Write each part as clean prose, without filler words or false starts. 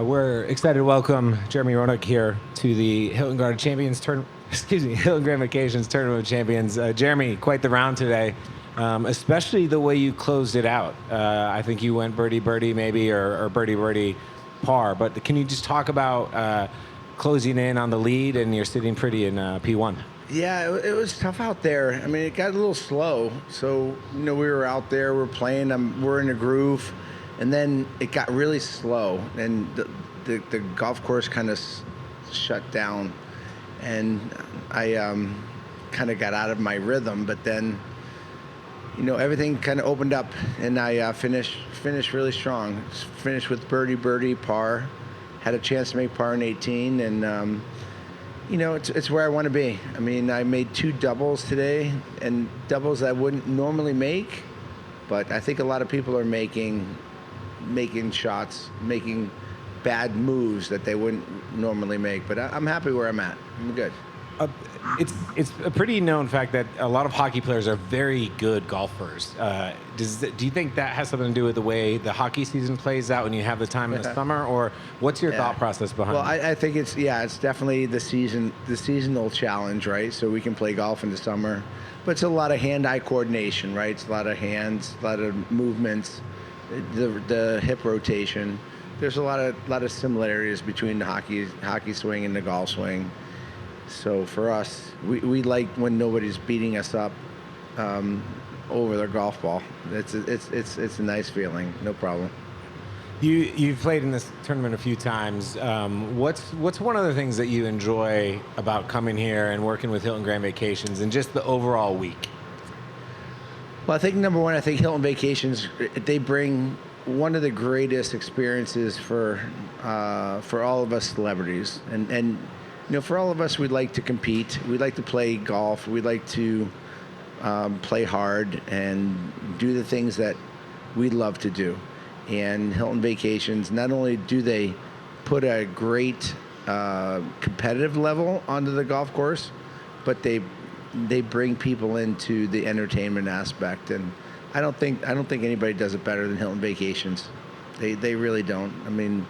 We're excited to welcome Jeremy Roenick here to the Hilton Garden Champions Hilton Grand Vacations Tournament of Champions. Jeremy, quite the round today, especially the way you closed it out. I think you went birdie birdie maybe, or birdie birdie par. But can you just talk about closing in on the lead, and you're sitting pretty in P1? Yeah, it was tough out there. I mean, it got a little slow. So, we were out there, we're playing, we're in a groove, and then it got really slow, and the golf course kind of shut down, and I kind of got out of my rhythm. But then, everything kind of opened up, and I finished really strong. Finished with birdie par, had a chance to make par in 18, and it's where I want to be. I mean, I made 2 doubles today, and doubles I wouldn't normally make, but I think a lot of people are making shots, making bad moves that they wouldn't normally make. But I'm happy where I'm at. I'm good. It's a pretty known fact that a lot of hockey players are very good golfers. Do you think that has something to do with the way the hockey season plays out when you have the time in the summer, or what's your thought process behind it? Well, I think it's definitely the seasonal challenge, right? So we can play golf in the summer, but it's a lot of hand-eye coordination, right? It's a lot of hands, a lot of movements, the hip rotation. There's a lot of similarities between the hockey swing and the golf swing. So for us, we like when nobody's beating us up over their golf ball. It's a nice feeling. No problem. You've played in this tournament a few times. What's one of the things that you enjoy about coming here and working with Hilton Grand Vacations and just the overall week? Well, I think number one, Hilton Vacations, they bring one of the greatest experiences for all of us celebrities, and for all of us, we'd like to compete. We'd like to play golf. We'd like to play hard and do the things that we love to do. And Hilton Vacations, not only do they put a great competitive level onto the golf course, but they bring people into the entertainment aspect. And I don't think anybody does it better than Hilton Vacations. They really don't. I mean,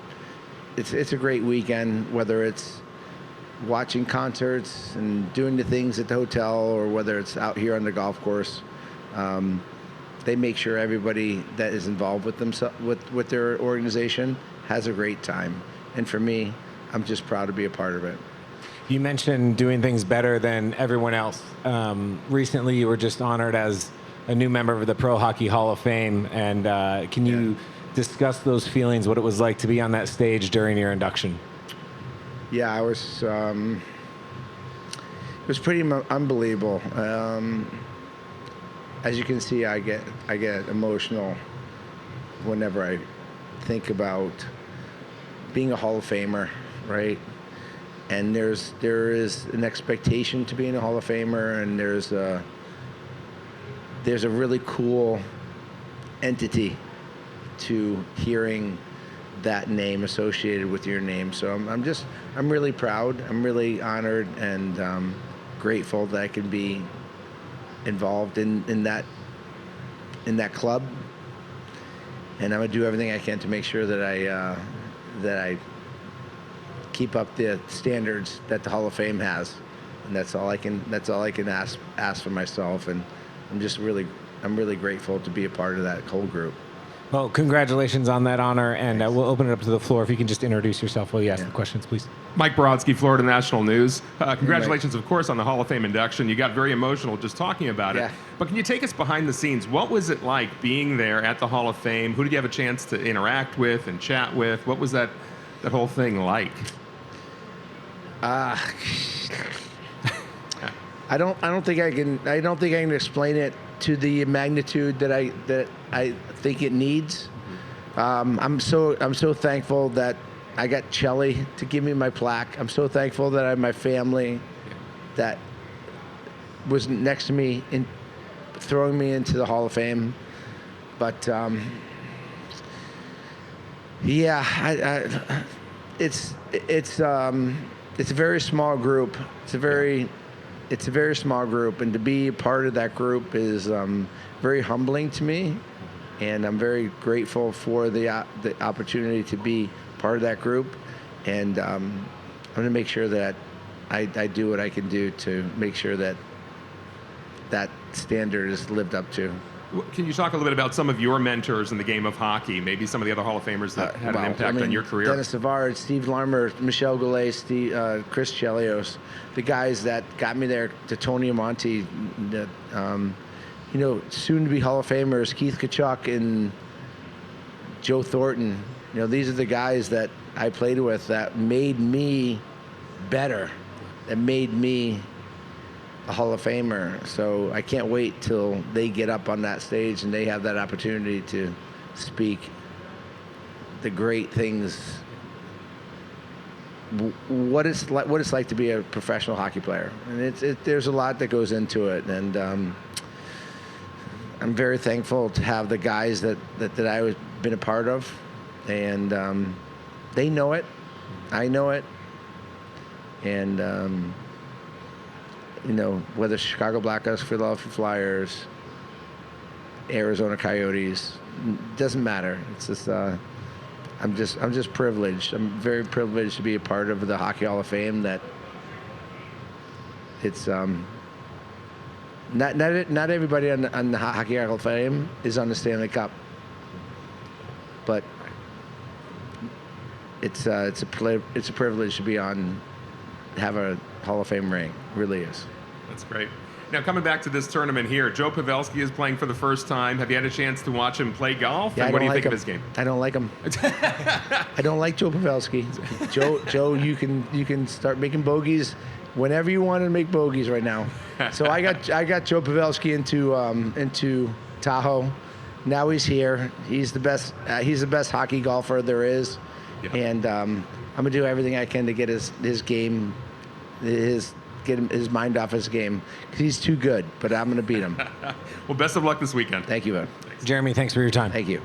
it's a great weekend, whether it's watching concerts and doing the things at the hotel, or whether it's out here on the golf course. They make sure everybody that is involved with with their organization has a great time. And for me, I'm just proud to be a part of it. You mentioned doing things better than everyone else. Recently, you were just honored as a new member of the Pro Hockey Hall of Fame. And can you discuss those feelings, what it was like to be on that stage during your induction? Yeah, I was. It was pretty unbelievable. As you can see, I get emotional whenever I think about being a Hall of Famer, right? And there is an expectation to being a Hall of Famer, and there's a really cool entity to hearing that name associated with your name. So I'm really proud. I'm really honored and grateful that I can be involved in that club. And I'm gonna do everything I can to make sure that I keep up the standards that the Hall of Fame has. And that's all I can ask for myself. And I'm really grateful to be a part of that whole group. Well, congratulations on that honor, and we'll open it up to the floor. If you can just introduce yourself while you ask the questions, please. Mike Brodsky, Florida National News. Congratulations, of course, on the Hall of Fame induction. You got very emotional just talking about it. But can you take us behind the scenes? What was it like being there at the Hall of Fame? Who did you have a chance to interact with and chat with? What was that whole thing like? I don't think I can explain it to the magnitude that I think it needs. I'm so thankful that I got Chelly to give me my plaque. I'm so thankful that I have my family that was next to me in throwing me into the Hall of Fame. But it's a very small group. It's a very small group, and to be a part of that group is very humbling to me, and I'm very grateful for the opportunity to be part of that group, and I'm going to make sure that I do what I can do to make sure that that standard is lived up to. Can you talk a little bit about some of your mentors in the game of hockey? Maybe some of the other Hall of Famers that had an impact on your career? Dennis Savard, Steve Larmer, Michel Goulet, Chris Chelios, the guys that got me there, to Tony Amonte, soon to be Hall of Famers, Keith Kachuk and Joe Thornton. These are the guys that I played with that made me better, that made me a Hall of Famer. So I can't wait till they get up on that stage and they have that opportunity to speak the great things, what it's like to be a professional hockey player. And there's a lot that goes into it, and I'm very thankful to have the guys that I've been a part of, and they know it, I know it, and whether Chicago Blackhawks, Philadelphia Flyers, Arizona Coyotes, doesn't matter. It's just I'm just privileged. I'm very privileged to be a part of the Hockey Hall of Fame. That it's not everybody on the Hockey Hall of Fame is on the Stanley Cup, but it's a privilege to be on, have a Hall of Fame ring. It really is. That's great. Now, coming back to this tournament here, Joe Pavelski is playing for the first time. Have you had a chance to watch him play golf? Yeah, and what do you think of his game? I don't like him. I don't like Joe Pavelski. Joe, you can start making bogeys whenever you want to make bogeys right now. So I got Joe Pavelski into Tahoe. Now he's here. He's the best. He's the best hockey golfer there is. Yeah. And I'm gonna do everything I can to get his game, get his mind off his game, because he's too good. But I'm gonna beat him. Well, best of luck this weekend. Thank you, man. Jeremy, thanks for your time. Thank you.